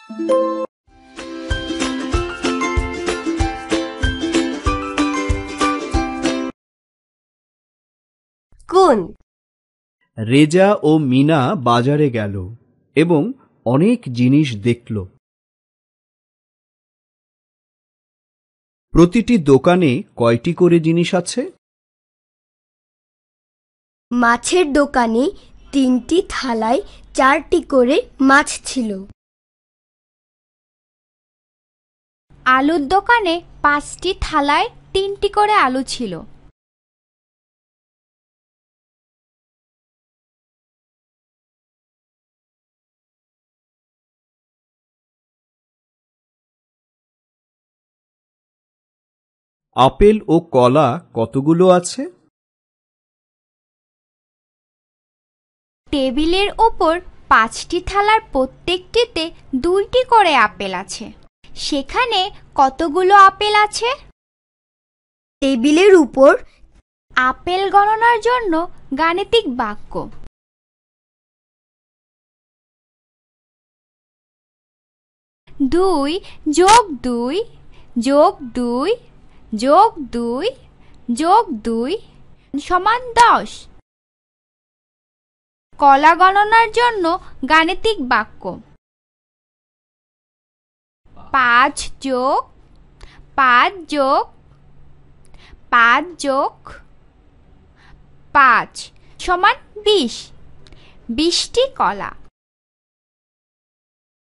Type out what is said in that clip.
কোন? রেজা ও মিনা বাজারে গেল এবং অনেক জিনিস দেখল। প্রতিটি দোকানে কয়টি করে জিনিস আছে? মাছের দোকানে 3টি থালায় 4টি করে মাছ ছিল। আলুর দোকানে 5টি থালায় 3টি করে আলু ছিল। আপেল ও কলা কতগুলো আছে? টেবিলের ওপর 5টি থালার প্রত্যেকটিতে 2টি করে আপেল আছে। সেখানে কতগুলো আপেল আছে? টেবিলের উপর আপেল গণনার জন্য গাণিতিক বাক্য। 2 যোগ 2 যোগ 2 যোগ 2 যোগ 2 সমান 10। কলা গণনার জন্য গাণিতিক বাক্য 5 যোগ 5 যোগ 5 যোগ 5 সমান 20। 20টি কলা।